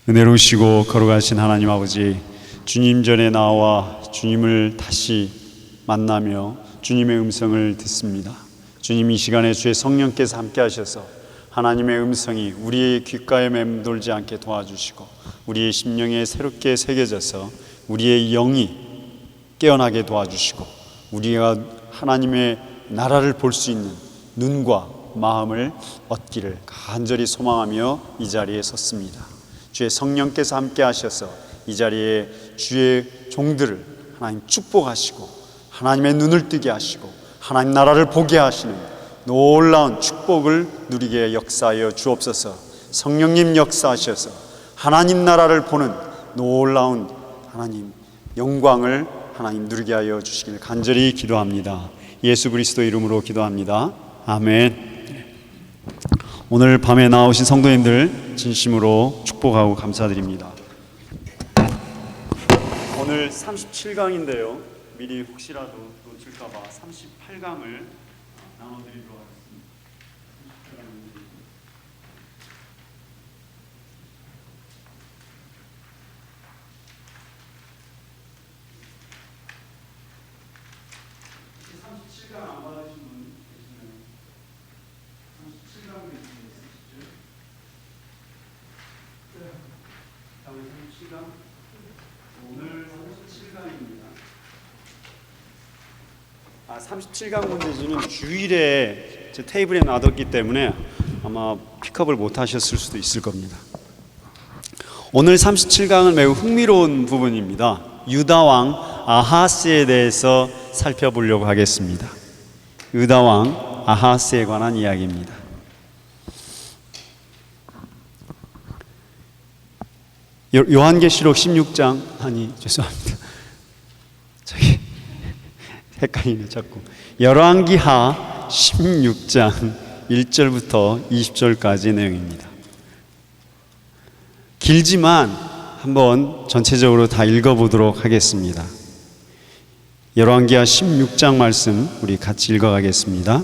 은혜로우시고 거룩하신 하나님 아버지, 주님 전에 나와 주님을 다시 만나며 주님의 음성을 듣습니다. 주님, 이 시간에 주의 성령께서 함께 하셔서 하나님의 음성이 우리의 귓가에 맴돌지 않게 도와주시고 우리의 심령에 새롭게 새겨져서 우리의 영이 깨어나게 도와주시고 우리가 하나님의 나라를 볼 수 있는 눈과 마음을 얻기를 간절히 소망하며 이 자리에 섰습니다. 주의 성령께서 함께 하셔서 이 자리에 주의 종들을 하나님 축복하시고 하나님의 눈을 뜨게 하시고 하나님 나라를 보게 하시는 놀라운 축복을 누리게 역사하여 주옵소서. 성령님 역사하셔서 하나님 나라를 보는 놀라운 하나님 영광을 하나님 누리게 하여 주시길 간절히 기도합니다. 예수 그리스도 이름으로 기도합니다. 아멘. 오늘 밤에 나오신 성도님들 진심으로 축복하고 감사드립니다. 오늘 37강인데요. 미리 혹시라도 놓칠까봐 38강을 나눠드리도록 하겠습니다. 37강 안 받으신 분 계시나요? 37강 있으시죠? 다음에 37강. 오늘 37강. 37강 문제지는 주일에 제 테이블에 놔뒀기 때문에 아마 픽업을 못 하셨을 수도 있을 겁니다. 오늘 37강은 매우 흥미로운 부분입니다. 유다왕 아하스에 대해서 살펴보려고 하겠습니다. 유다왕 아하스에 관한 이야기입니다. 요한계시록 16장 죄송합니다. 저기 헷갈리네 자꾸. 열왕기하 16장 1절부터 20절까지 내용입니다. 길지만 한번 전체적으로 다 읽어보도록 하겠습니다. 열왕기하 16장 말씀 우리 같이 읽어가겠습니다.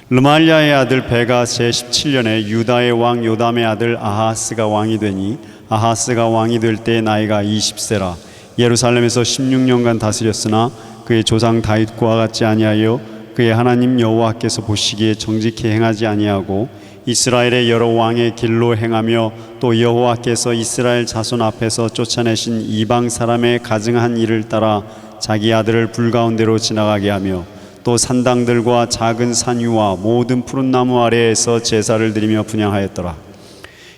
르말리아의 아들 베가 제17년에 유다의 왕 요담의 아들 아하스가 왕이 되니 아하스가 왕이 될 때 나이가 20세라. 예루살렘에서 16년간 다스렸으나 그의 조상 다윗과 같지 아니하여 그의 하나님 여호와께서 보시기에 정직히 행하지 아니하고 이스라엘의 여러 왕의 길로 행하며 또 여호와께서 이스라엘 자손 앞에서 쫓아내신 이방 사람의 가증한 일을 따라 자기 아들을 불 가운데로 지나가게 하며 또 산당들과 작은 산 위와 모든 푸른 나무 아래에서 제사를 드리며 분향하였더라.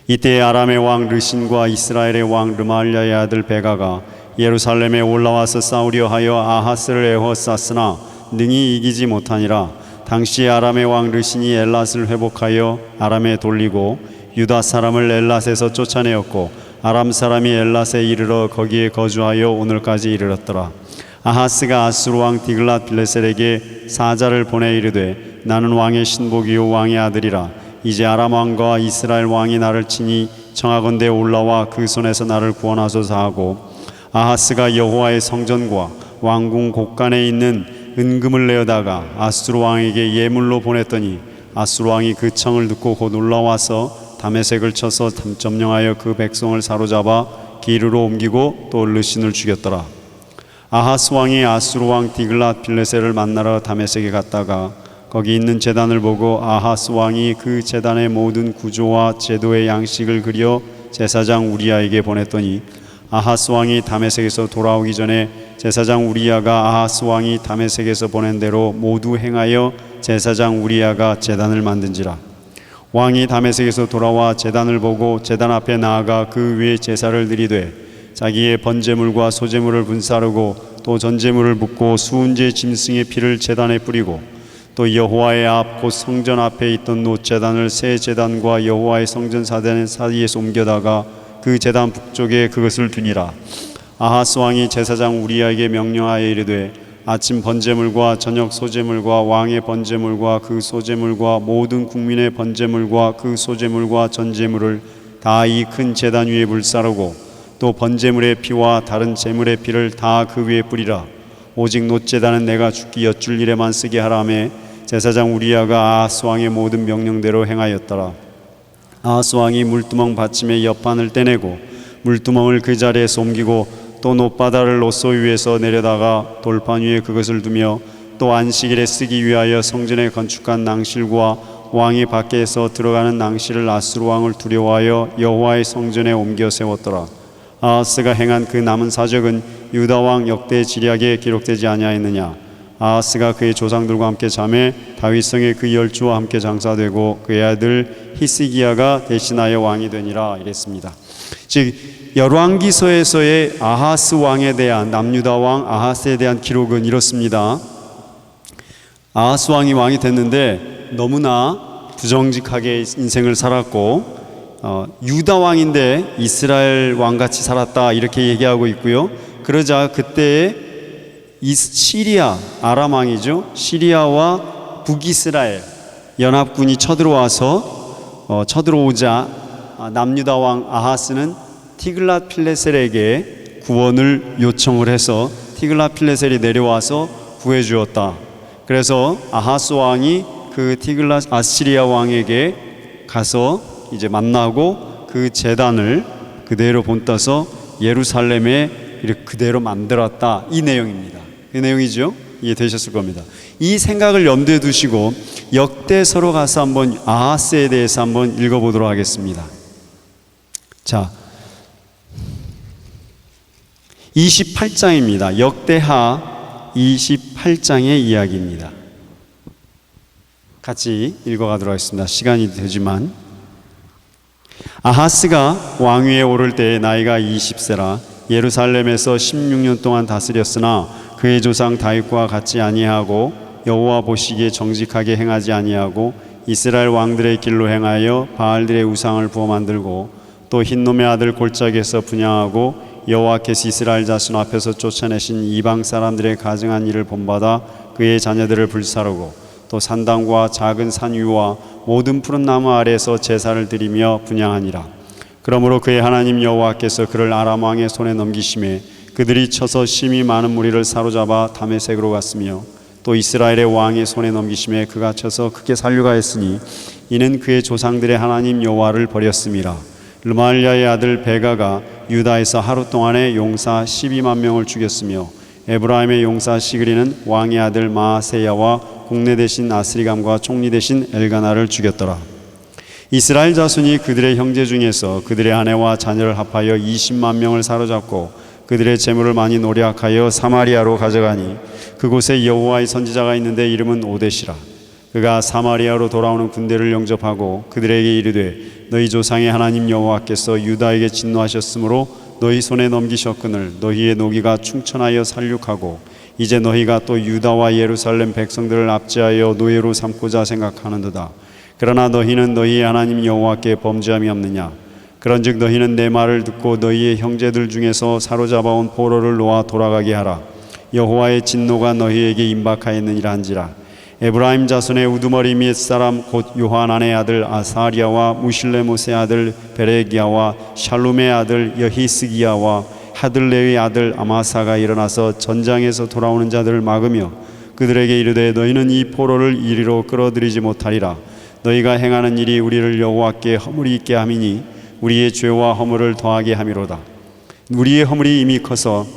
이때 아람의 왕 르신과 이스라엘의 왕 르말리아의 아들 베가가 예루살렘에 올라와서 싸우려 하여 아하스를 에워쌌으나 능히 이기지 못하니라. 당시 아람의 왕 르신이 엘랏을 회복하여 아람에 돌리고 유다 사람을 엘랏에서 쫓아내었고 아람 사람이 엘랏에 이르러 거기에 거주하여 오늘까지 이르렀더라. 아하스가 아수르 왕 디글랏 빌레셀에게 사자를 보내 이르되 나는 왕의 신복이요 왕의 아들이라. 이제 아람 왕과 이스라엘 왕이 나를 치니 청하건대 올라와 그 손에서 나를 구원하소서 하고 아하스가 여호와의 성전과 왕궁 곳간에 있는 은금을 내어다가 아수르 왕에게 예물로 보냈더니 아수르 왕이 그 청을 듣고 곧 올라와서 다메섹을 쳐서 점령하여 그 백성을 사로잡아 기르로 옮기고 또 르신을 죽였더라. 아하스 왕이 아수르 왕 디글랏 빌레셀을 만나러 다메섹에 갔다가 거기 있는 제단을 보고 아하스 왕이 그 제단의 모든 구조와 제도의 양식을 그려 제사장 우리야에게 보냈더니 아하스 왕이 다메섹에서 돌아오기 전에 제사장 우리야가 아하스 왕이 다메섹에서 보낸 대로 모두 행하여 제사장 우리야가 제단을 만든지라. 왕이 다메섹에서 돌아와 제단을 보고 제단 앞에 나아가 그 위에 제사를 드리되 자기의 번제물과 소제물을 분사르고 또 전제물을 붓고 수은제 짐승의 피를 제단에 뿌리고 또 여호와의 앞 곧 성전 앞에 있던 놋제단을 새 제단과 여호와의 성전 사대 사이에서 옮겨다가 그 제단 북쪽에 그것을 두니라. 아하스 왕이 제사장 우리야에게 명령하여 이르되 아침 번제물과 저녁 소제물과 왕의 번제물과 그 소제물과 모든 국민의 번제물과 그 소제물과 전제물을 다 이 큰 제단 위에 불사르고 또 번제물의 피와 다른 제물의 피를 다 그 위에 뿌리라. 오직 놋제단은 내가 죽기 여쭐 일에만 쓰게 하라매 제사장 우리야가 아하스 왕의 모든 명령대로 행하였더라. 아하스 왕이 물두멍 받침의 옆판을 떼내고 물두멍을 그 자리에서 옮기고 또 놋바다를 놋소 위에서 내려다가 돌판 위에 그것을 두며 또 안식일에 쓰기 위하여 성전에 건축한 낭실과 왕이 밖에서 들어가는 낭실을 아수르 왕을 두려워하여 여호와의 성전에 옮겨 세웠더라. 아하스가 행한 그 남은 사적은 유다 왕 역대 지략에 기록되지 아니하였느냐. 아하스가 그의 조상들과 함께 잠에 다윗성에 그 열주와 함께 장사되고 그의 아들 히스기야가 대신하여 왕이 되니라. 이랬습니다. 즉 열왕기서에서의 아하스 왕에 대한 남유다 왕 아하스에 대한 기록은 이렇습니다. 아하스 왕이 됐는데 너무나 부정직하게 인생을 살았고 유다 왕인데 이스라엘 왕같이 살았다 이렇게 얘기하고 있고요. 그러자 그때에 시리아 아람 왕이죠. 시리아와 북이스라엘 연합군이 쳐들어오자 남유다 왕 아하스는 티글랏필레셀에게 구원을 요청을 해서 티글랏필레셀이 내려와서 구해주었다. 그래서 아하스 왕이 그 아시리아 왕에게 가서 이제 만나고 그 제단을 그대로 본따서 예루살렘에 이렇게 그대로 만들었다. 이 내용입니다. 그 내용이죠. 이해되셨을 겁니다. 이 생각을 염두에 두시고 역대서로 가서 한번 아하스에 대해서 한번 읽어보도록 하겠습니다. 자, 28장입니다. 역대하 28장의 이야기입니다. 같이 읽어가도록 하겠습니다. 시간이 되지만 아하스가 왕위에 오를 때에 나이가 20세라 예루살렘에서 16년 동안 다스렸으나 그의 조상 다윗과 같지 아니하고 여호와 보시기에 정직하게 행하지 아니하고 이스라엘 왕들의 길로 행하여 바알들의 우상을 부어 만들고 또 흰놈의 아들 골짜기에서 분향하고 여호와께서 이스라엘 자손 앞에서 쫓아내신 이방 사람들의 가증한 일을 본받아 그의 자녀들을 불사르고 또 산당과 작은 산 위와 모든 푸른 나무 아래에서 제사를 드리며 분향하니라. 그러므로 그의 하나님 여호와께서 그를 아람 왕의 손에 넘기심에 그들이 쳐서 심히 많은 무리를 사로잡아 다메섹으로 갔으며 또 이스라엘의 왕의 손에 넘기심에 그가 쳐서 크게 살류가했으니 이는 그의 조상들의 하나님 여호와를 버렸음이라. 르말랴의 아들 베가가 유다에서 하루 동안에 용사 12만 명을 죽였으며 에브라임의 용사 시그리는 왕의 아들 마아세야와 국내 대신 아스리감과 총리 대신 엘가나를 죽였더라. 이스라엘 자손이 그들의 형제 중에서 그들의 아내와 자녀를 합하여 20만 명을 사로잡고 그들의 재물을 많이 노략하여 사마리아로 가져가니 그곳에 여호와의 선지자가 있는데 이름은 오뎃이라. 그가 사마리아로 돌아오는 군대를 영접하고 그들에게 이르되 너희 조상의 하나님 여호와께서 유다에게 진노하셨으므로 너희 손에 넘기셨거늘 너희의 노기가 충천하여 살육하고 이제 너희가 또 유다와 예루살렘 백성들을 압제하여 노예로 삼고자 생각하는도다. 그러나 너희는 너희의 하나님 여호와께 범죄함이 없느냐. 그런즉 너희는 내 말을 듣고 너희의 형제들 중에서 사로잡아온 포로를 놓아 돌아가게 하라. 여호와의 진노가 너희에게 임박하였느니라 한지라. 에브라임 자손의 우두머리 및 사람 곧 요하난의 아들 아사리아와 무실레못의 아들 베레기야와 샬룸의 아들 여히스기야와 하들레의 아들 아마사가 일어나서 전장에서 돌아오는 자들을 막으며 그들에게 이르되 너희는 이 포로를 이리로 끌어들이지 못하리라. 너희가 행하는 일이 우리를 여호와께 허물이 있게 함이니 우리의 죄와 허물을 더하게 함이로다. 우리의 허물이 이미 커서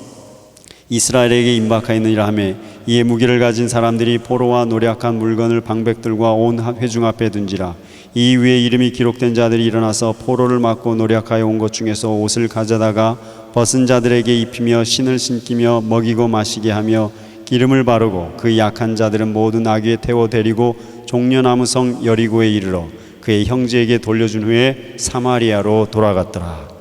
이스라엘에게 임박하였느니라 하매 이에 무기를 가진 사람들이 포로와 노략한 물건을 방백들과 온 회중 앞에 둔지라. 이 위에 이름이 기록된 자들이 일어나서 포로를 막고 노략하여 온 것 중에서 옷을 가져다가 벗은 자들에게 입히며 신을 신기며 먹이고 마시게 하며 기름을 바르고 그 약한 자들은 모두 나귀에 태워 데리고 종려나무성 여리고에 이르러 그의 형제에게 돌려준 후에 사마리아로 돌아갔더라.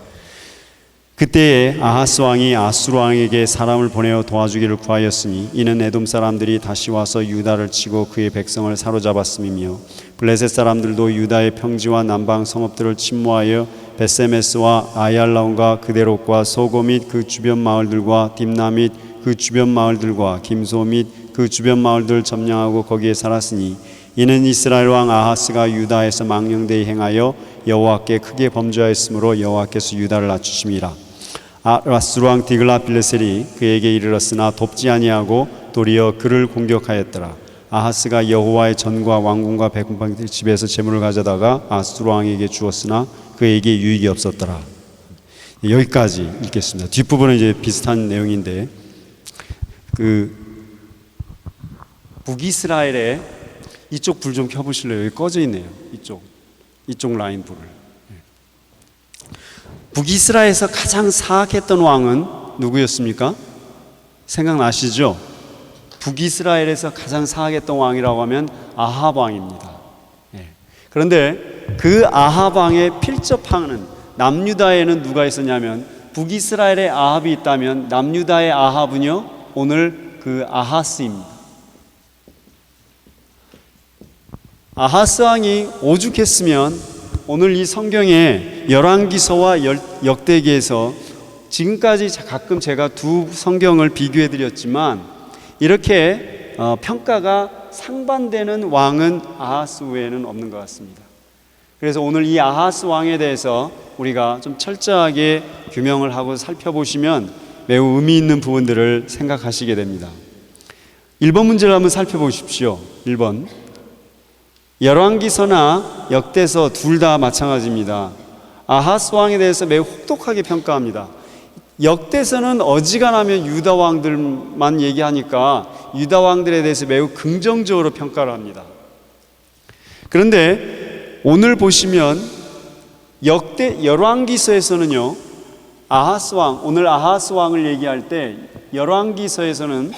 그때에 아하스 왕이 아수르 왕에게 사람을 보내어 도와주기를 구하였으니 이는 에돔 사람들이 다시 와서 유다를 치고 그의 백성을 사로잡았음이며 블레셋 사람들도 유다의 평지와 남방 성읍들을 침몰하여 베세메스와 아얄라온과 그데롯과 소고 및 그 주변 마을들과 딥나 및 그 주변 마을들과 김소 및 그 주변 마을들을 점령하고 거기에 살았으니 이는 이스라엘 왕 아하스가 유다에서 망령되이 행하여 여호와께 크게 범죄하였으므로 여호와께서 유다를 낮추심이라. 아수르 왕 디글랏빌레셀이 그에게 이르렀으나 돕지 아니하고 도리어 그를 공격하였더라. 아하스가 여호와의 전과 왕궁과 백성들 집에서 재물을 가져다가 아수르 왕에게 주었으나 그에게 유익이 없었더라. 여기까지 읽겠습니다. 뒷부분은 이제 비슷한 내용인데, 북이스라엘에 이쪽 불 좀 켜보실래요? 여기 꺼져 있네요. 이쪽 라인 불을. 북이스라엘에서 가장 사악했던 왕은 누구였습니까? 생각나시죠? 북이스라엘에서 가장 사악했던 왕이라고 하면 아합 왕입니다. 그런데 그 아합 왕에 필접하는 남유다에는 누가 있었냐면, 북이스라엘에 아합이 있다면 남유다의 아합은요, 오늘 그 아하스입니다. 아하스 왕이 오죽했으면 오늘 이 성경의 열왕기서와 역대기에서, 지금까지 가끔 제가 두 성경을 비교해 드렸지만 이렇게 평가가 상반되는 왕은 아하스 외에는 없는 것 같습니다. 그래서 오늘 이 아하스 왕에 대해서 우리가 좀 철저하게 규명을 하고 살펴보시면 매우 의미 있는 부분들을 생각하시게 됩니다. 1번 문제를 한번 살펴보십시오. 1번, 열왕기서나 역대서 둘 다 마찬가지입니다. 아하스 왕에 대해서 매우 혹독하게 평가합니다. 역대서는 어지간하면 유다 왕들만 얘기하니까 유다 왕들에 대해서 매우 긍정적으로 평가를 합니다. 그런데 오늘 보시면 열왕기서에서는요, 아하스 왕, 오늘 아하스 왕을 얘기할 때 열왕기서에서는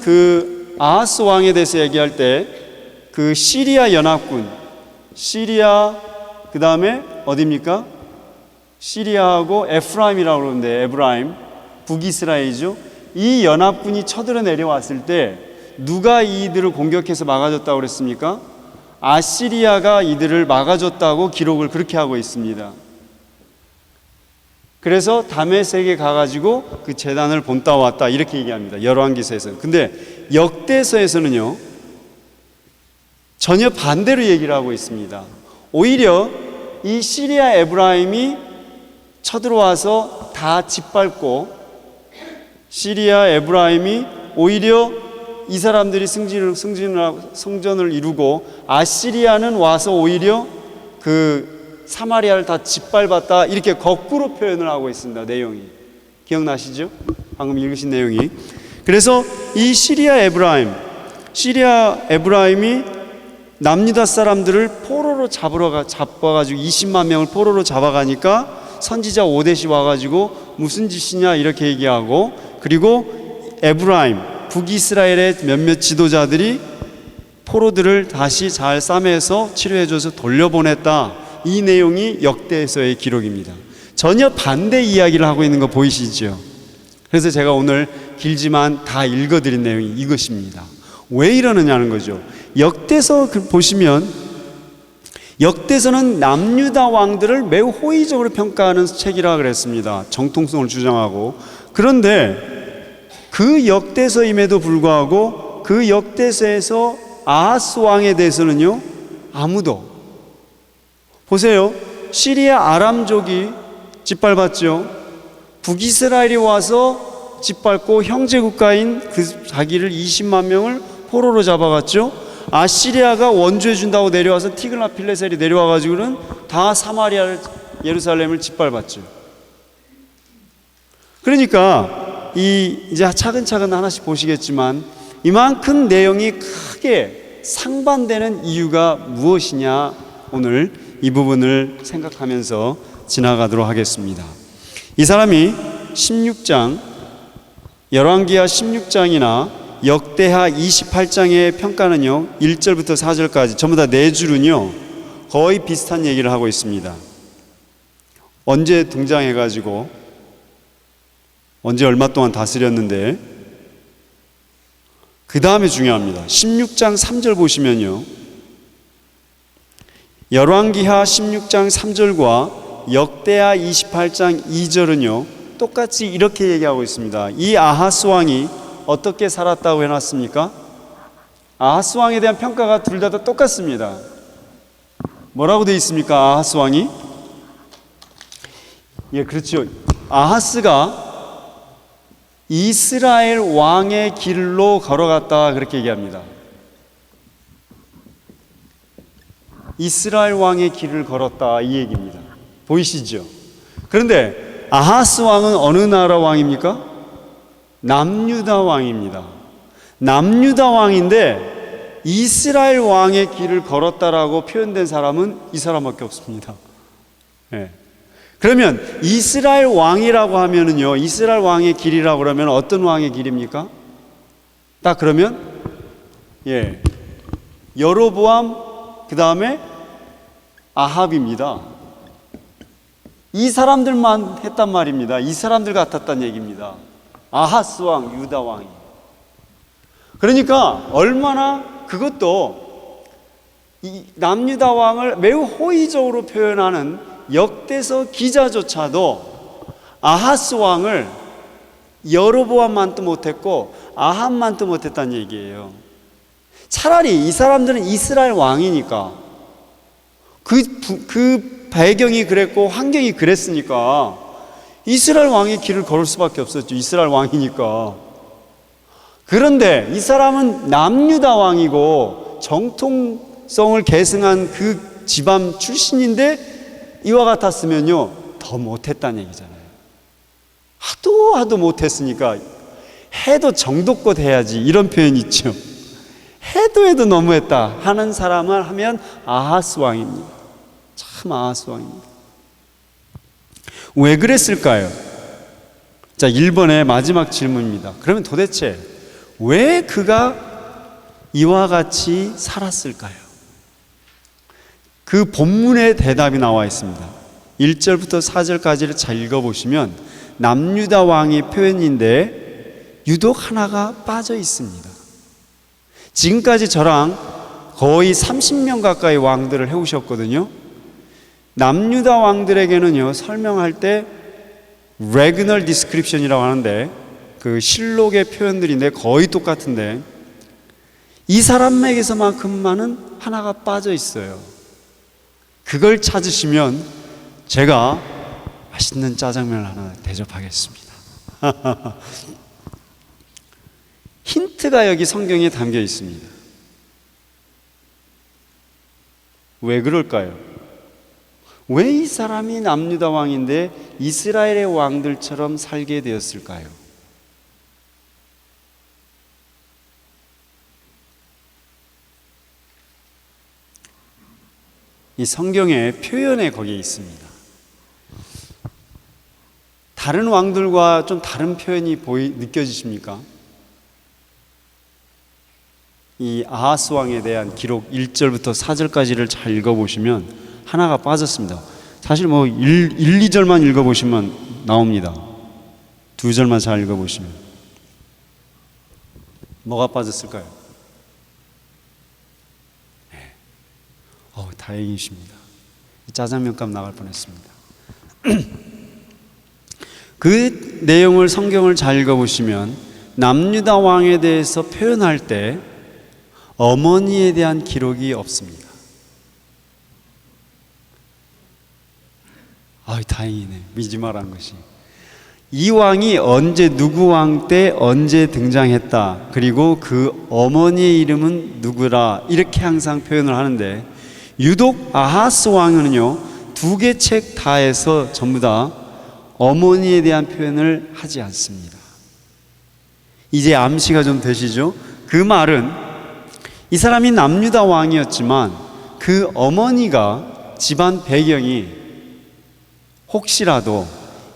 그 아하스 왕에 대해서 얘기할 때 그 시리아 연합군, 그 다음에 어디입니까? 시리아하고 에프라임이라고 그러는데, 에브라임, 북이스라엘이죠. 이 연합군이 쳐들어 내려왔을 때 누가 이들을 공격해서 막아줬다고 그랬습니까? 아시리아가 이들을 막아줬다고 기록을 그렇게 하고 있습니다. 그래서 다메섹에 가가지고 그 제단을 본따왔다, 이렇게 얘기합니다. 열왕기서에서는. 근데 역대서에서는요, 전혀 반대로 얘기를 하고 있습니다. 오히려 이 시리아 에브라임이 쳐들어와서 다 짓밟고, 시리아 에브라임이 오히려 이 사람들이 성전을 이루고, 아시리아는 와서 오히려 그 사마리아를 다 짓밟았다, 이렇게 거꾸로 표현을 하고 있습니다. 내용이 기억나시죠? 방금 읽으신 내용이. 그래서 이 시리아 에브라임이 남유다 사람들을 포로로 잡아가지고 20만 명을 포로로 잡아가니까 선지자 오뎃이 와가지고 무슨 짓이냐 이렇게 얘기하고, 그리고 에브라임, 북이스라엘의 몇몇 지도자들이 포로들을 다시 잘 싸매서 치료해줘서 돌려보냈다, 이 내용이 역대서의 기록입니다. 전혀 반대 이야기를 하고 있는 거 보이시죠? 그래서 제가 오늘 길지만 다 읽어드린 내용이 이것입니다. 왜 이러느냐는 거죠. 역대서 보시면, 역대서는 남유다 왕들을 매우 호의적으로 평가하는 책이라 그랬습니다. 정통성을 주장하고. 그런데 그 역대서임에도 불구하고 그 역대서에서 아하스 왕에 대해서는요, 아무도, 보세요, 시리아 아람족이 짓밟았죠. 북이스라엘이 와서 짓밟고 형제국가인 그 자기를 20만 명을 포로로 잡아갔죠. 아시리아가 원주해 준다고 내려와서 티글라필레셀이 내려와가지고는 다 사마리아를, 예루살렘을 짓밟았죠. 그러니까 이제 차근차근 하나씩 보시겠지만 이만큼 내용이 크게 상반되는 이유가 무엇이냐, 오늘 이 부분을 생각하면서 지나가도록 하겠습니다. 이 사람이 16장, 열왕기하 16장이나 역대하 28장의 평가는요, 1절부터 4절까지 전부 다 4줄은요 거의 비슷한 얘기를 하고 있습니다. 언제 등장해가지고 언제 얼마 동안 다스렸는데, 그 다음에 중요합니다. 16장 3절 보시면요, 열왕기하 16장 3절과 역대하 28장 2절은요 똑같이 이렇게 얘기하고 있습니다. 이 아하스 왕이 어떻게 살았다고 해놨습니까? 아하스 왕에 대한 평가가 둘 다 똑같습니다. 뭐라고 되어 있습니까? 아하스 왕이, 그렇죠, 아하스가 이스라엘 왕의 길로 걸어갔다, 그렇게 얘기합니다. 이스라엘 왕의 길을 걸었다, 이 얘기입니다. 보이시죠? 그런데 아하스 왕은 어느 나라 왕입니까? 남유다 왕입니다. 남유다 왕인데 이스라엘 왕의 길을 걸었다라고 표현된 사람은 이 사람밖에 없습니다. 네. 그러면 이스라엘 왕이라고 하면은요, 이스라엘 왕의 길이라고 그러면 어떤 왕의 길입니까? 딱 그러면 여로보암, 그 다음에 아합입니다. 이 사람들만 했단 말입니다. 이 사람들 같았단 얘기입니다. 아하스 왕, 유다 왕이. 그러니까 얼마나, 그것도 이 남유다 왕을 매우 호의적으로 표현하는 역대서 기자조차도 아하스 왕을 여로보암만도 못했고 아합만도 못했다는 얘기예요. 차라리 이 사람들은 이스라엘 왕이니까, 그 배경이 그랬고 환경이 그랬으니까 이스라엘 왕의 길을 걸을 수밖에 없었죠. 이스라엘 왕이니까. 그런데 이 사람은 남유다 왕이고 정통성을 계승한 그 집안 출신인데 이와 같았으면요, 더 못했다는 얘기잖아요. 하도 못했으니까 해도 정도껏 해야지, 이런 표현이 있죠. 해도 너무했다 하는 사람을 하면 아하스 왕입니다. 참 아하스 왕입니다. 왜 그랬을까요? 자, 1번의 마지막 질문입니다. 그러면 도대체 왜 그가 이와 같이 살았을까요? 그 본문의 대답이 나와 있습니다. 1절부터 4절까지를 잘 읽어보시면 남유다 왕의 표현인데 유독 하나가 빠져 있습니다. 지금까지 저랑 거의 30년 가까이 왕들을 해오셨거든요. 남유다 왕들에게는요, 설명할 때 레그널 디스크립션이라고 하는데, 그 실록의 표현들인데 거의 똑같은데, 이 사람에게서만큼만은 하나가 빠져 있어요. 그걸 찾으시면 제가 맛있는 짜장면을 하나 대접하겠습니다. 힌트가 여기 성경에 담겨 있습니다. 왜 그럴까요? 왜 이 사람이 남유다 왕인데 이스라엘의 왕들처럼 살게 되었을까요? 이 성경의 표현에 거기에 있습니다. 다른 왕들과 좀 다른 표현이 느껴지십니까? 이 아하스 왕에 대한 기록 1절부터 4절까지를 잘 읽어보시면 하나가 빠졌습니다. 사실 1, 2절만 읽어보시면 나옵니다. 2절만 잘 읽어보시면. 뭐가 빠졌을까요? 네. 다행이십니다. 짜장면값 나갈 뻔했습니다. 그 내용을, 성경을 잘 읽어보시면 남유다 왕에 대해서 표현할 때 어머니에 대한 기록이 없습니다. 다행이네. 미지마라는 것이. 이 왕이 언제, 누구 왕 때 언제 등장했다, 그리고 그 어머니의 이름은 누구라, 이렇게 항상 표현을 하는데, 유독 아하스 왕은요, 2개 책 다에서 전부 다 어머니에 대한 표현을 하지 않습니다. 이제 암시가 좀 되시죠? 그 말은 이 사람이 남유다 왕이었지만 그 어머니가 집안 배경이 혹시라도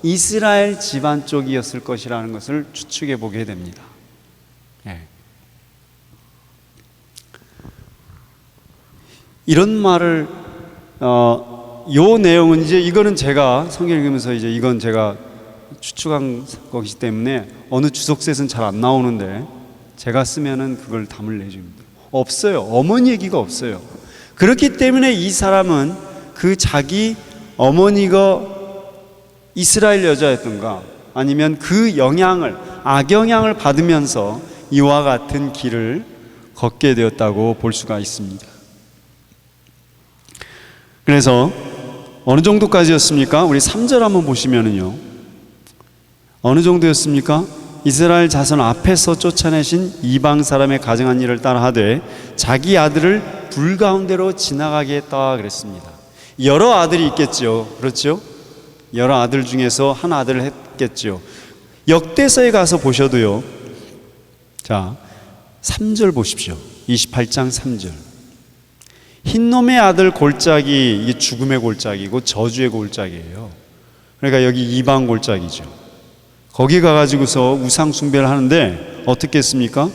이스라엘 집안 쪽이었을 것이라는 것을 추측해 보게 됩니다. 이런 말을 요 내용은 이거는 제가 성경 읽으면서 이건 제가 추측한 것이기 때문에 어느 주석셋은 잘 안 나오는데 제가 쓰면은 그걸 담을 내줍니다. 없어요. 어머니 얘기가 없어요. 그렇기 때문에 이 사람은 그 자기 어머니가 이스라엘 여자였던가 아니면 그 영향을, 악영향을 받으면서 이와 같은 길을 걷게 되었다고 볼 수가 있습니다. 그래서 어느 정도까지였습니까? 우리 3절 한번 보시면은요, 어느 정도였습니까? 이스라엘 자손 앞에서 쫓아내신 이방 사람의 가증한 일을 따라하되 자기 아들을 불 가운데로 지나가게 했다 그랬습니다. 여러 아들이 있겠죠. 그렇죠? 여러 아들 중에서 한 아들을 했겠죠. 역대서에 가서 보셔도요. 자, 3절 보십시오. 28장 3절. 흰놈의 아들 골짜기, 이게 죽음의 골짜기고 저주의 골짜기예요. 그러니까 여기 이방 골짜기죠. 거기 가가지고서 우상 숭배를 하는데 어떻게 했습니까?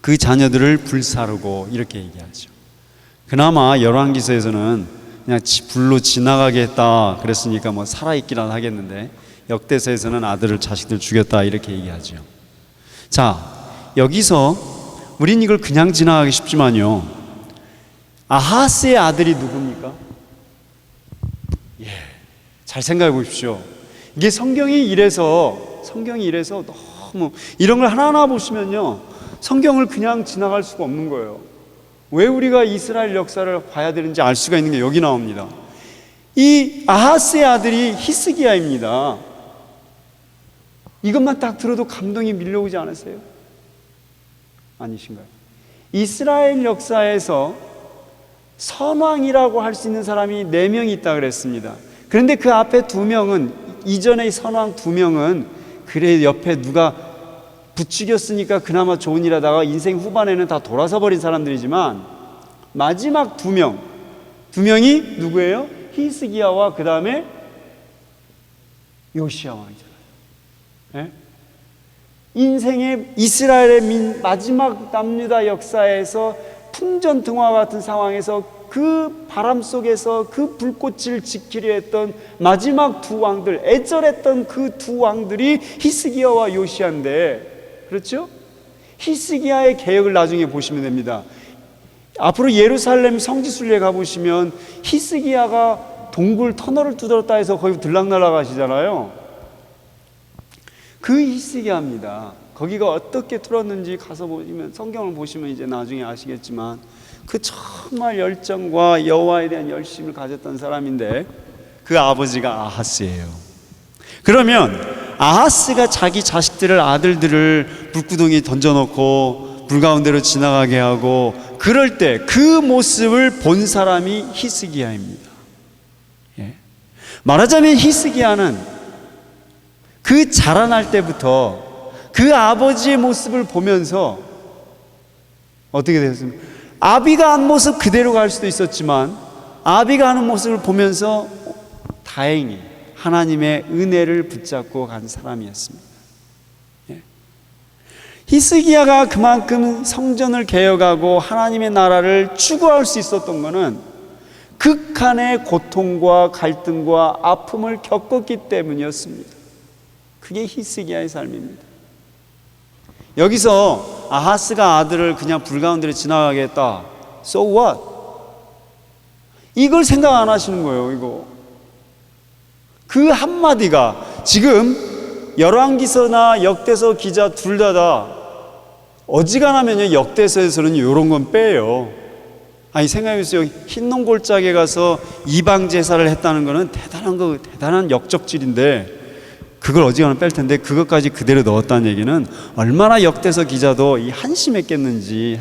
그 자녀들을 불사르고 이렇게 얘기하죠. 그나마 열왕기서에서는 그냥 불로 지나가게 했다 그랬으니까 뭐 살아있기란 하겠는데, 역대서에서는 아들을 자식들 죽였다 이렇게 얘기하죠. 자, 여기서 우린 이걸 그냥 지나가기 쉽지만요, 아하스의 아들이 누굽니까? 잘 생각해 보십시오. 이게 성경이 이래서 너무 이런 걸 하나하나 보시면요, 성경을 그냥 지나갈 수가 없는 거예요. 왜 우리가 이스라엘 역사를 봐야 되는지 알 수가 있는 게 여기 나옵니다. 이 아하스의 아들이 히스기야입니다. 이것만 딱 들어도 감동이 밀려오지 않으세요? 아니신가요? 이스라엘 역사에서 선왕이라고 할 수 있는 사람이 4명이 있다 그랬습니다. 그런데 그 앞에 2명은, 이전의 선왕 2명은 그래 옆에 누가 부추겼으니까 그나마 좋은 일 하다가 인생 후반에는 다 돌아서 버린 사람들이지만, 마지막 2명이 누구예요? 히스기야와 그 다음에 요시야 왕이잖아요. 네? 인생의 이스라엘의 마지막 남유다 역사에서 풍전등화 같은 상황에서 그 바람 속에서 그 불꽃을 지키려 했던 마지막 2 왕들, 애절했던 그 2 왕들이 히스기야와 요시야인데, 그렇죠? 히스기야의 개혁을 나중에 보시면 됩니다. 앞으로 예루살렘 성지순례에 가보시면 히스기야가 동굴 터널을 뚫었다 해서 거기 들락날락 하시잖아요. 그 히스기야입니다. 거기가 어떻게 뚫었는지 가서 보시면, 성경을 보시면 이제 나중에 아시겠지만, 그 정말 열정과 여호와에 대한 열심을 가졌던 사람인데, 그 아버지가 아하스예요. 그러면 아하스가 자기 자식들을, 아들들을 불구덩이에 던져놓고 불 가운데로 지나가게 하고 그럴 때 그 모습을 본 사람이 히스기야입니다. 말하자면 히스기야는 그 자라날 때부터 그 아버지의 모습을 보면서 어떻게 되었습니까? 아비가 한 모습 그대로 갈 수도 있었지만, 아비가 하는 모습을 보면서 다행히 하나님의 은혜를 붙잡고 간 사람이었습니다. 히스기야가 그만큼 성전을 개혁하고 하나님의 나라를 추구할 수 있었던 것은 극한의 고통과 갈등과 아픔을 겪었기 때문이었습니다. 그게 히스기야의 삶입니다. 여기서 아하스가 아들을 그냥 불 가운데로 지나가게 했다. So what? 이걸 생각 안 하시는 거예요. 이거 그 한마디가, 지금 열왕기서나 역대서 기자 둘 다 어지간하면요, 역대서에서는 이런 건 빼요. 아니, 생각해보세요. 흰놈 골짜기에 가서 이방 제사를 했다는 거는 대단한 역적질인데, 그걸 어지간하면 뺄 텐데 그것까지 그대로 넣었다는 얘기는 얼마나 역대서 기자도 이 한심했는지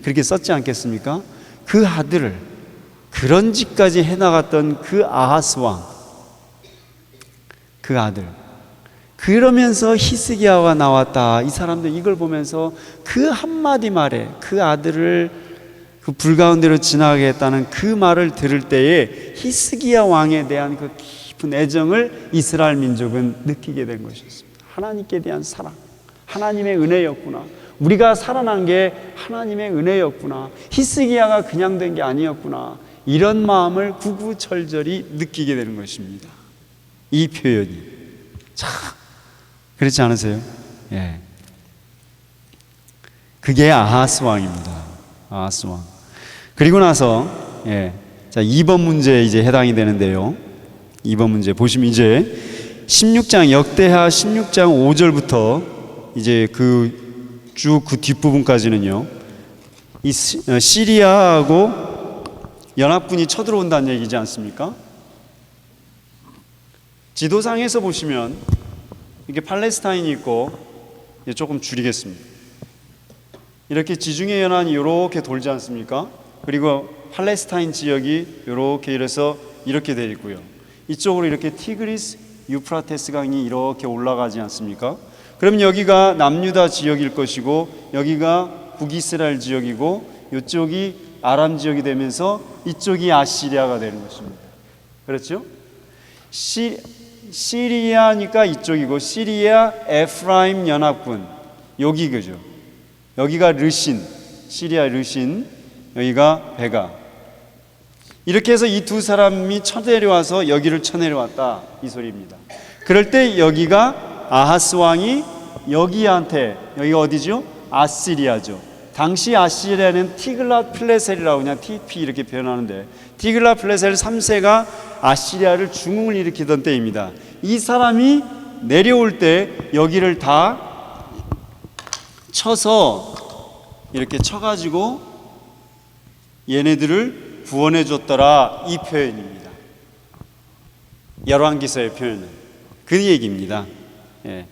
그렇게 썼지 않겠습니까? 그 아들을 그런 짓까지 해나갔던 그 아하스 왕, 그 아들, 그러면서 히스기야가 나왔다. 이 사람들 이걸 보면서 그 한마디 말에 그 아들을 그 불 가운데로 지나가게 했다는 그 말을 들을 때에 히스기야 왕에 대한 그 깊은 애정을 이스라엘 민족은 느끼게 된 것이었습니다. 하나님께 대한 사랑, 하나님의 은혜였구나. 우리가 살아난 게 하나님의 은혜였구나. 히스기야가 그냥 된 게 아니었구나. 이런 마음을 구구절절히 느끼게 되는 것입니다. 이 표현이 참 그렇지 않으세요? 예. 그게 아하스 왕입니다. 아하스 왕. 그리고 나서 자, 2번 문제에 이제 해당이 되는데요. 2번 문제 보시면 이제 16장, 역대하 16장 5절부터 이제 쭉 그 뒷부분까지는요, 이 시리아하고 연합군이 쳐들어온다는 얘기지 않습니까? 지도상에서 보시면 이게 팔레스타인이 있고, 조금 줄이겠습니다. 이렇게 지중해 연안이 이렇게 돌지 않습니까? 그리고 팔레스타인 지역이 이렇게 이래서 이렇게 되어 있고요. 이쪽으로 이렇게 티그리스 유프라테스 강이 이렇게 올라가지 않습니까? 그럼 여기가 남유다 지역일 것이고, 여기가 북이스라엘 지역이고, 이쪽이 아람 지역이 되면서 이쪽이 아시리아가 되는 것입니다. 그렇죠? 시리아니까 이쪽이고, 시리아 에프라임 연합군, 여기 그죠? 여기가 르신, 시리아 르신, 여기가 베가. 이렇게 해서 이 두 사람이 쳐내려와서 여기를 쳐내려왔다, 이 소리입니다. 그럴 때 여기가 아하스 왕이 여기한테, 여기가 어디죠? 아시리아죠. 당시 아시리아는 티글랏필레셀이라고 그냥 TP 이렇게 표현하는데, 티글랏필레셀 3세가 아시리아를 중흥을 일으키던 때입니다. 이 사람이 내려올 때 여기를 다 쳐서 이렇게 쳐가지고 얘네들을 구원해 줬더라, 이 표현입니다. 열왕기서의 표현은 그 얘기입니다. 예.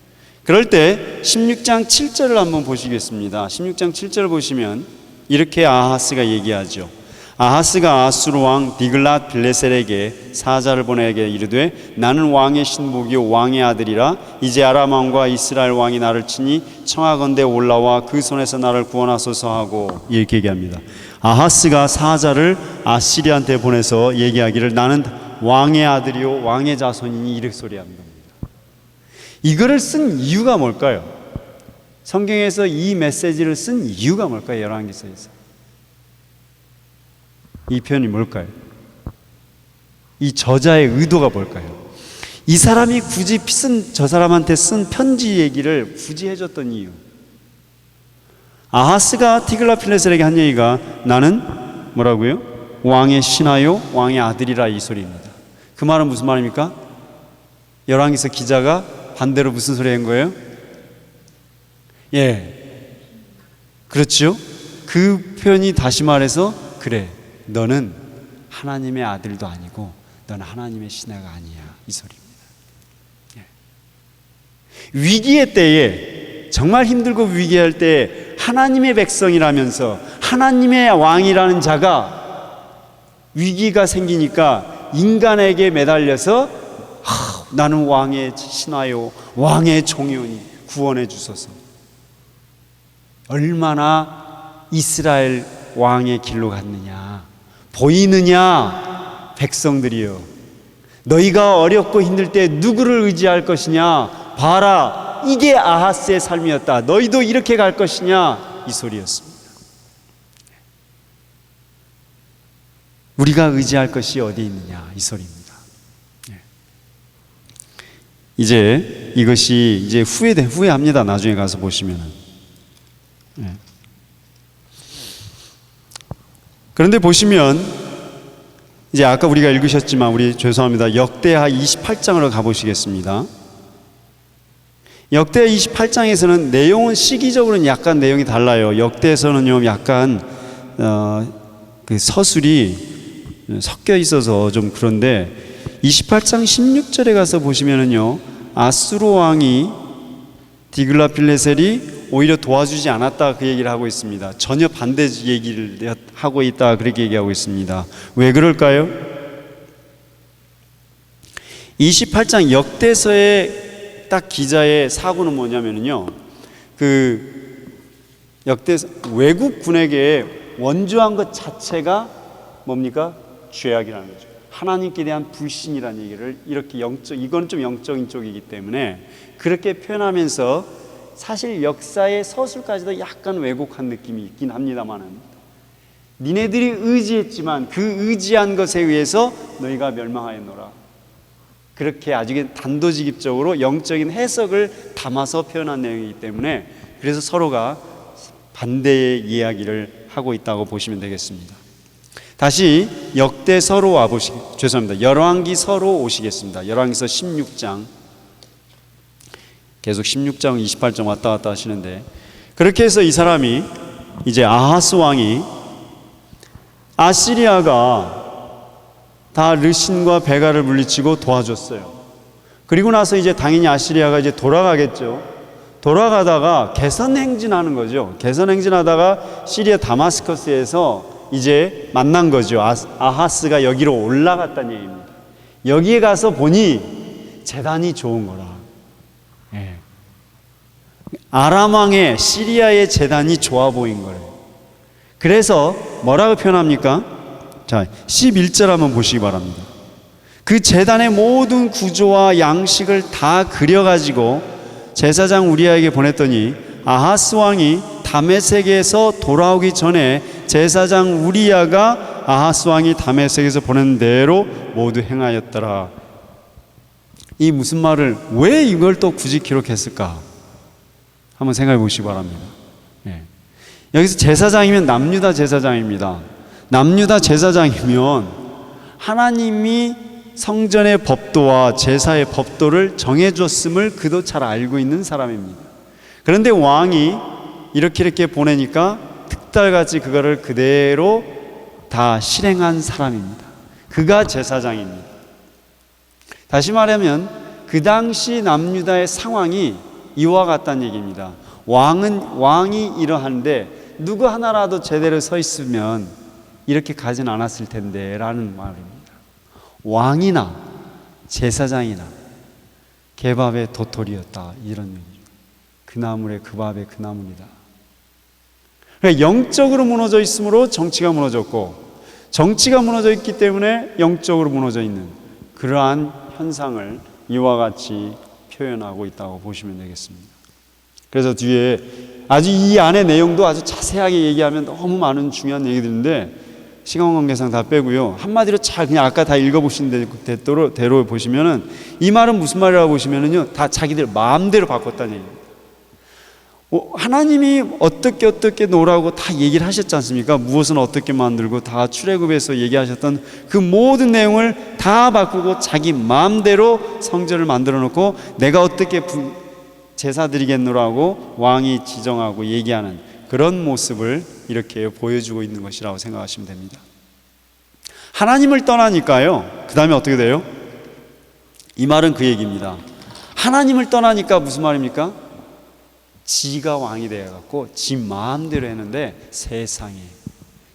그럴 때 16장 7절을 한번 보시겠습니다. 16장 7절 보시면 이렇게 아하스가 얘기하죠. 아하스가 아수르 왕 디글랏 빌레셀에게 사자를 보내게 이르되, 나는 왕의 신복이요 왕의 아들이라. 이제 아람 왕과 이스라엘 왕이 나를 치니 청하건대 올라와 그 손에서 나를 구원하소서 하고, 이렇게 얘기합니다. 아하스가 사자를 아시리한테 보내서 얘기하기를, 나는 왕의 아들이요 왕의 자손이니, 이렇게 소리합니다. 이거를 쓴 이유가 뭘까요? 성경에서 이 메시지를 쓴 이유가 뭘까요? 열왕기서에서 이 표현이 뭘까요? 이 저자의 의도가 뭘까요? 이 사람이 굳이 저 사람한테 쓴 편지 얘기를 굳이 해줬던 이유. 아하스가 티글랏필레셀에게 한 얘기가, 나는 뭐라고요? 왕의 신하요 왕의 아들이라, 이 소리입니다. 그 말은 무슨 말입니까? 열왕기서 기자가 반대로 무슨 소리 한 거예요? 예, 그렇죠. 그 표현이 다시 말해서, 그래, 너는 하나님의 아들도 아니고 너는 하나님의 신하가 아니야, 이 소리입니다. 예. 위기의 때에, 정말 힘들고 위기할 때에 하나님의 백성이라면서 하나님의 왕이라는 자가 위기가 생기니까 인간에게 매달려서 나는 왕의 신하요 왕의 종이오니 구원해 주소서. 얼마나 이스라엘 왕의 길로 갔느냐 보이느냐, 백성들이여. 너희가 어렵고 힘들 때 누구를 의지할 것이냐, 봐라, 이게 아하스의 삶이었다. 너희도 이렇게 갈 것이냐, 이 소리였습니다. 우리가 의지할 것이 어디 있느냐, 이 소리입니다. 이제 이것이 이제 후회합니다. 나중에 가서 보시면은. 그런데 보시면 이제 아까 우리가 읽으셨지만, 우리 죄송합니다. 역대하 28장으로 가보시겠습니다. 역대하 28장에서는 내용은 시기적으로는 약간 내용이 달라요. 역대에서는요 약간 그 서술이 섞여 있어서 좀 그런데, 28장 16절에 가서 보시면은요, 아수르 왕이 디글랏필레셀이 오히려 도와주지 않았다, 그 얘기를 하고 있습니다. 전혀 반대 얘기를 하고 있다, 그렇게 얘기하고 있습니다. 왜 그럴까요? 28장 역대서의 딱 기자의 사고는 뭐냐면요, 그 외국 군에게 원조한 것 자체가 뭡니까? 죄악이라는 거죠. 하나님께 대한 불신이라는 얘기를 이렇게 이건 좀 영적인 쪽이기 때문에 그렇게 표현하면서, 사실 역사의 서술까지도 약간 왜곡한 느낌이 있긴 합니다만은, 니네들이 의지했지만 그 의지한 것에 의해서 너희가 멸망하였노라, 그렇게 아주 단도직입적으로 영적인 해석을 담아서 표현한 내용이기 때문에, 그래서 서로가 반대의 이야기를 하고 있다고 보시면 되겠습니다. 다시 역대서로 열왕기서로 오시겠습니다. 열왕기서 16장, 계속 16장 28장 왔다 갔다 하시는데, 그렇게 해서 이 사람이 이제 아하스 왕이, 아시리아가 다 르신과 베가를 물리치고 도와줬어요. 그리고 나서 이제 당연히 아시리아가 이제 돌아가겠죠. 돌아가다가 개선 행진하는 거죠. 개선 행진하다가 시리아 다마스커스에서 이제 만난 거죠. 아하스가 여기로 올라갔다는 얘기입니다. 여기에 가서 보니 재단이 좋은 거라. 예. 아람 왕의 시리아의 재단이 좋아 보인 거예요. 그래서 뭐라고 표현합니까? 자, 11절 한번 보시기 바랍니다. 그 제단의 모든 구조와 양식을 다 그려가지고 제사장 우리아에게 보냈더니 아하스 왕이 다메섹에서 돌아오기 전에 제사장 우리아가 아하스 왕이 다메섹에서 보낸 대로 모두 행하였더라. 이 무슨 말을 왜 이걸 또 굳이 기록했을까? 한번 생각해 보시기 바랍니다. 예. 여기서 제사장이면 남유다 제사장입니다. 남유다 제사장이면 하나님이 성전의 법도와 제사의 법도를 정해줬음을 그도 잘 알고 있는 사람입니다. 그런데 왕이 이렇게 보내니까 특달같이 그거를 그대로 다 실행한 사람입니다. 그가 제사장입니다. 다시 말하면 그 당시 남유다의 상황이 이와 같다는 얘기입니다. 왕이 이러한데 누구 하나라도 제대로 서 있으면 이렇게 가진 않았을 텐데 라는 말입니다. 왕이나 제사장이나 개밥의 도토리였다, 이런 얘기죠. 그 나물에 그 밥에 그 나물이다. 그러니까 영적으로 무너져 있으므로 정치가 무너졌고, 정치가 무너져 있기 때문에 영적으로 무너져 있는 그러한 현상을 이와 같이 표현하고 있다고 보시면 되겠습니다. 그래서 뒤에 아주 이 안의 내용도 아주 자세하게 얘기하면 너무 많은 중요한 얘기들인데 시간 관계상 다 빼고요. 한마디로 잘 그냥 아까 다 읽어보신 대로 보시면은 이 말은 무슨 말이라고 보시면은요, 다 자기들 마음대로 바꿨다는 얘기입니다. 하나님이 어떻게 놓으라고 다 얘기를 하셨지 않습니까? 무엇은 어떻게 만들고 다 출애굽에서 얘기하셨던 그 모든 내용을 다 바꾸고 자기 마음대로 성전을 만들어 놓고 내가 어떻게 제사 드리겠노라고 왕이 지정하고 얘기하는 그런 모습을 이렇게 보여주고 있는 것이라고 생각하시면 됩니다. 하나님을 떠나니까요, 그 다음에 어떻게 돼요? 이 말은 그 얘기입니다. 하나님을 떠나니까 무슨 말입니까? 지가 왕이 되어갖고 지 마음대로 했는데 세상에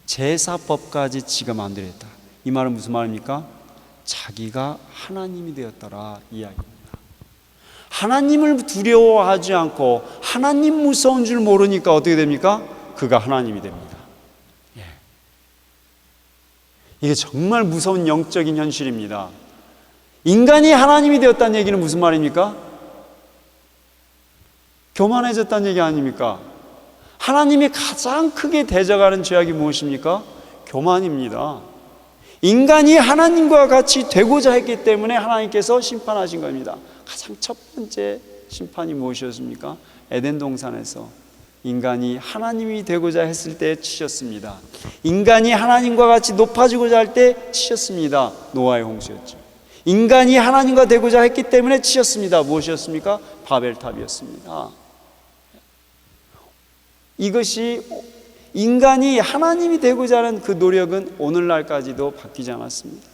제사법까지 지가 마음대로 했다. 이 말은 무슨 말입니까? 자기가 하나님이 되었더라 이 이야기입니다. 하나님을 두려워하지 않고 하나님 무서운 줄 모르니까 어떻게 됩니까? 그가 하나님이 됩니다. 예. 이게 정말 무서운 영적인 현실입니다. 인간이 하나님이 되었다는 얘기는 무슨 말입니까? 교만해졌다는 얘기 아닙니까? 하나님이 가장 크게 대적하는 죄악이 무엇입니까? 교만입니다. 인간이 하나님과 같이 되고자 했기 때문에 하나님께서 심판하신 겁니다. 가장 첫 번째 심판이 무엇이었습니까? 에덴 동산에서 인간이 하나님이 되고자 했을 때 치셨습니다. 인간이 하나님과 같이 높아지고자 할 때 치셨습니다. 노아의 홍수였죠. 인간이 하나님과 되고자 했기 때문에 치셨습니다. 무엇이었습니까? 바벨탑이었습니다. 이것이 인간이 하나님이 되고자 하는 그 노력은 오늘날까지도 바뀌지 않았습니다.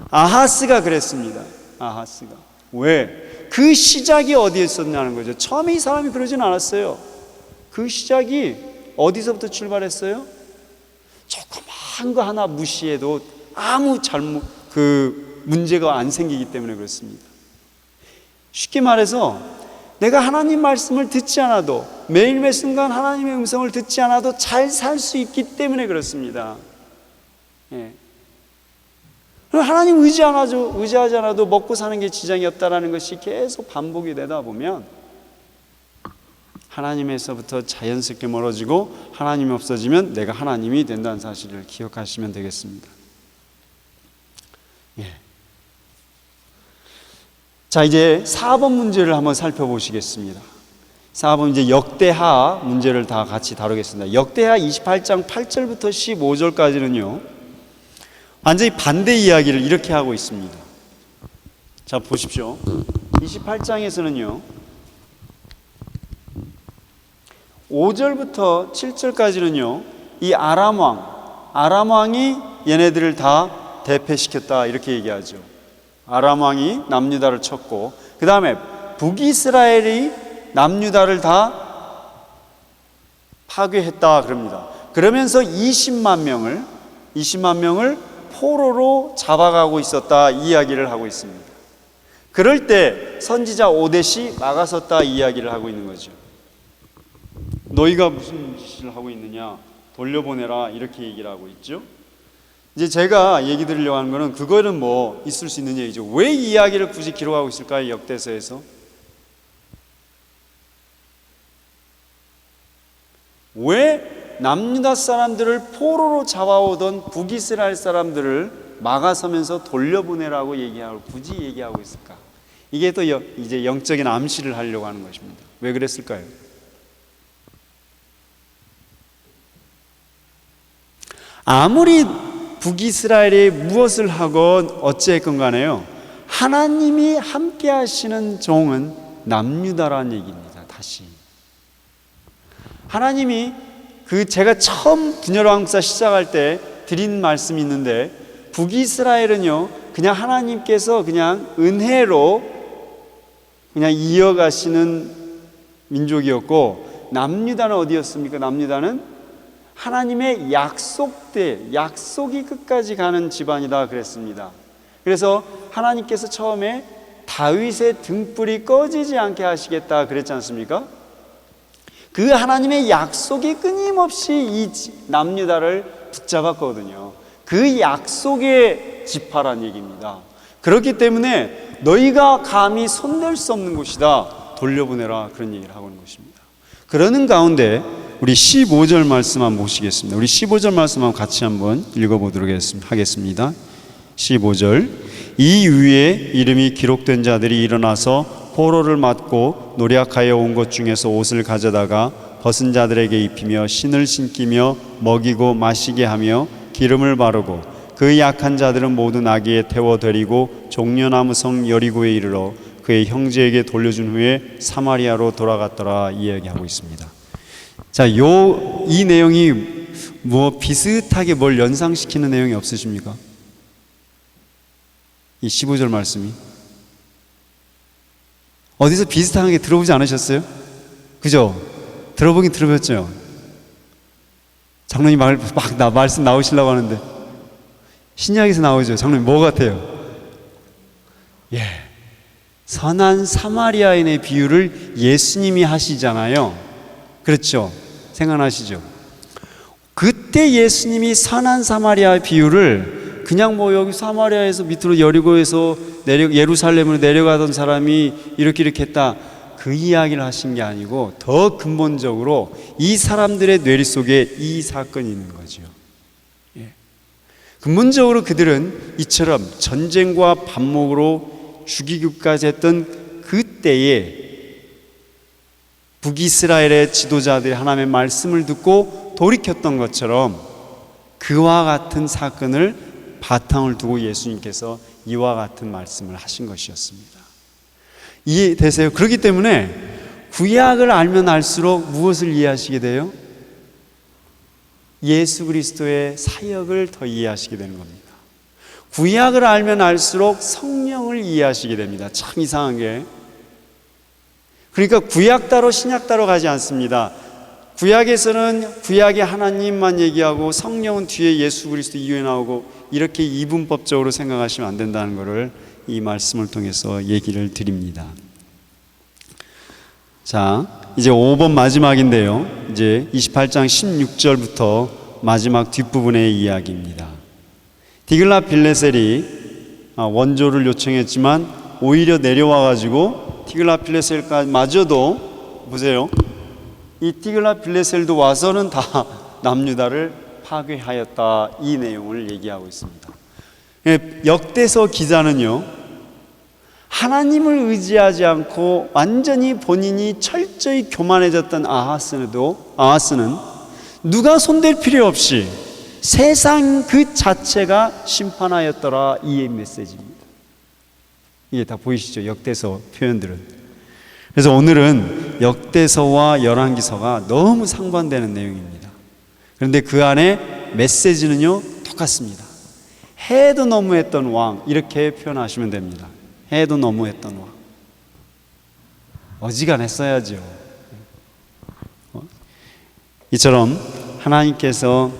아하스가 그랬습니다. 아하스가. 왜? 그 시작이 어디에 있었냐는 거죠. 처음에 이 사람이 그러진 않았어요. 그 시작이 어디서부터 출발했어요? 조그만 거 하나 무시해도 아무 문제가 안 생기기 때문에 그렇습니다. 쉽게 말해서 내가 하나님 말씀을 듣지 않아도 매일매 순간 하나님의 음성을 듣지 않아도 잘 살 수 있기 때문에 그렇습니다. 예. 하나님 의지하지 않아도 먹고 사는 게 지장이 없다라는 것이 계속 반복이 되다 보면 하나님에서부터 자연스럽게 멀어지고 하나님이 없어지면 내가 하나님이 된다는 사실을 기억하시면 되겠습니다. 예. 자, 이제 4번 문제를 한번 살펴보시겠습니다. 4번 이제 역대하 문제를 다 같이 다루겠습니다. 역대하 28장 8절부터 15절까지는요, 완전히 반대 이야기를 이렇게 하고 있습니다. 자, 보십시오. 28장에서는요, 5절부터 7절까지는요, 이 아람 왕이 얘네들을 다 대패시켰다 이렇게 얘기하죠. 아람 왕이 남유다를 쳤고 그 다음에 북이스라엘이 남유다를 다 파괴했다 그럽니다. 그러면서 20만 명을 포로로 잡아가고 있었다 이야기를 하고 있습니다. 그럴 때 선지자 오뎃이 막아섰다 이야기를 하고 있는 거죠. 너희가 무슨 짓을 하고 있느냐, 돌려보내라, 이렇게 얘기를 하고 있죠. 이제 제가 얘기 드리려고 하는 거는 그거는 뭐 있을 수 있는 얘기죠. 왜 이 이야기를 굳이 기록하고 있을까요? 역대서에서 왜 남유다 사람들을 포로로 잡아오던 북이스라엘 사람들을 막아서면서 돌려보내라고 얘기하고 굳이 얘기하고 있을까? 이게 또 이제 영적인 암시를 하려고 하는 것입니다. 왜 그랬을까요? 아무리 북이스라엘이 무엇을 하건 어찌했건 간에요, 하나님이 함께 하시는 종은 남유다라는 얘기입니다. 다시 하나님이 제가 처음 분열왕국사 시작할 때 드린 말씀이 있는데, 북이스라엘은요 그냥 하나님께서 그냥 은혜로 그냥 이어가시는 민족이었고, 남유다는 어디였습니까? 남유다는 하나님의 약속이 끝까지 가는 집안이다 그랬습니다. 그래서 하나님께서 처음에 다윗의 등불이 꺼지지 않게 하시겠다 그랬지 않습니까? 그 하나님의 약속이 끊임없이 이 남유다를 붙잡았거든요. 그 약속의 지파란 얘기입니다. 그렇기 때문에 너희가 감히 손댈 수 없는 곳이다, 돌려보내라, 그런 얘기를 하고 있는 것입니다. 그러는 가운데 우리 15절 말씀 한번 보시겠습니다. 우리 15절 말씀 한번 같이 한번 읽어보도록 하겠습니다. 15절. 이 위에 이름이 기록된 자들이 일어나서 포로를 맞고 노략하여 온 것 중에서 옷을 가져다가 벗은 자들에게 입히며 신을 신기며 먹이고 마시게 하며 기름을 바르고 그 약한 자들은 모두 나귀에 태워 데리고 종려나무 성 여리고에 이르러 그의 형제에게 돌려준 후에 사마리아로 돌아갔더라 이야기하고 있습니다. 자, 이 내용이 뭐 비슷하게 뭘 연상시키는 내용이 없으십니까? 이 15절 말씀이 어디서 비슷한 게 들어보지 않으셨어요? 그죠? 들어보긴 들어봤죠. 장로님 말씀 나오시려고 하는데 신약에서 나오죠. 장로님 뭐 같아요? 예, 선한 사마리아인의 비유를 예수님이 하시잖아요. 그렇죠? 생각나시죠? 그때 예수님이 선한 사마리아 비유를 그냥 뭐 여기 사마리아에서 밑으로 여리고에서 예루살렘으로 내려가던 사람이 이렇게 했다, 그 이야기를 하신 게 아니고 더 근본적으로 이 사람들의 뇌리 속에 이 사건이 있는 거죠. 예. 근본적으로 그들은 이처럼 전쟁과 반목으로 죽이기까지 했던 그때에 북이스라엘의 지도자들이 하나님의 말씀을 듣고 돌이켰던 것처럼 그와 같은 사건을 바탕을 두고 예수님께서 이와 같은 말씀을 하신 것이었습니다. 이해되세요? 그렇기 때문에 구약을 알면 알수록 무엇을 이해하시게 돼요? 예수 그리스도의 사역을 더 이해하시게 되는 겁니다. 구약을 알면 알수록 성령을 이해하시게 됩니다. 참 이상한 게, 그러니까 구약 따로 신약 따로 가지 않습니다. 구약에서는 구약의 하나님만 얘기하고 성령은 뒤에 예수 그리스도 이후에 나오고, 이렇게 이분법적으로 생각하시면 안 된다는 것을 이 말씀을 통해서 얘기를 드립니다. 자, 이제 5번 마지막인데요, 이제 28장 16절부터 마지막 뒷부분의 이야기입니다. 디글랏빌레셀이 원조를 요청했지만 오히려 내려와가지고 디글랏빌레셀까지마저도 보세요, 이 디글랏빌레셀도 와서는 다 남유다를 파괴하였다, 이 내용을 얘기하고 있습니다. 역대서 기자는요, 하나님을 의지하지 않고 완전히 본인이 철저히 교만해졌던 아하스는 누가 손댈 필요 없이 세상 그 자체가 심판하였더라, 이 메시지입니다. 이게 다 보이시죠? 역대서 표현들은. 그래서 오늘은 역대서와 열왕기서가 너무 상반되는 내용입니다. 그런데 그 안에 메시지는요 똑같습니다. 해도 너무했던 왕, 이렇게 표현하시면 됩니다. 해도 너무했던 왕. 어지간했어야죠. 이처럼 하나님께서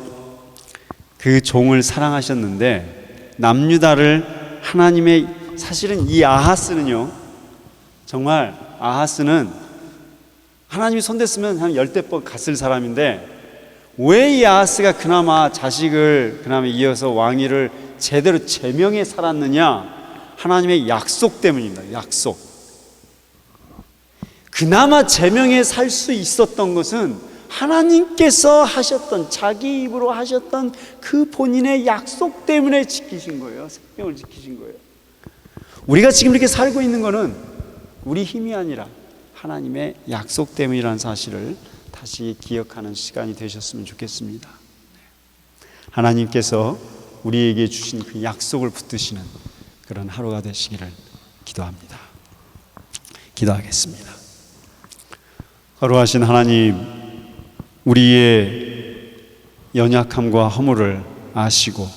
그 종을 사랑하셨는데 남유다를 하나님의, 사실은 이 아하스는요, 정말 아하스는 하나님이 손댔으면 한 10대 갔을 사람인데, 왜 이 아하스가 그나마 자식을 그나마 이어서 왕위를 제대로 제명해 살았느냐? 하나님의 약속 때문입니다. 약속. 그나마 제명해 살 수 있었던 것은 하나님께서 하셨던, 자기 입으로 하셨던 그 본인의 약속 때문에 지키신 거예요. 생명을 지키신 거예요. 우리가 지금 이렇게 살고 있는 거는 우리 힘이 아니라 하나님의 약속 때문이라는 사실을 다시 기억하는 시간이 되셨으면 좋겠습니다. 하나님께서 우리에게 주신 그 약속을 붙드시는 그런 하루가 되시기를 기도합니다. 기도하겠습니다. 거룩하신 하나님, 우리의 연약함과 허물을 아시고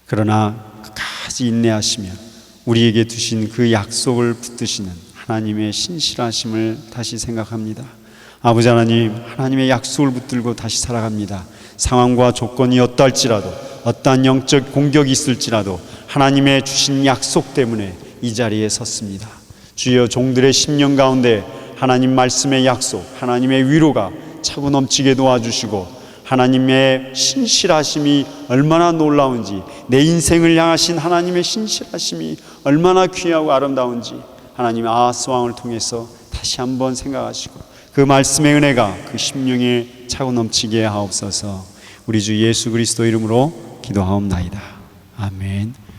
그러나 끝까지 인내하시며 우리에게 두신 그 약속을 붙드시는 하나님의 신실하심을 다시 생각합니다. 아버지 하나님, 하나님의 약속을 붙들고 다시 살아갑니다. 상황과 조건이 어떠할지라도, 어떠한 영적 공격이 있을지라도 하나님의 주신 약속 때문에 이 자리에 섰습니다. 주여, 종들의 심령 가운데 하나님 말씀의 약속, 하나님의 위로가 차고 넘치게 도와주시고 하나님의 신실하심이 얼마나 놀라운지, 내 인생을 향하신 하나님의 신실하심이 얼마나 귀하고 아름다운지 하나님의 아하스 왕을 통해서 다시 한번 생각하시고 그 말씀의 은혜가 그 심령에 차고 넘치게 하옵소서. 우리 주 예수 그리스도 이름으로 기도하옵나이다. 아멘.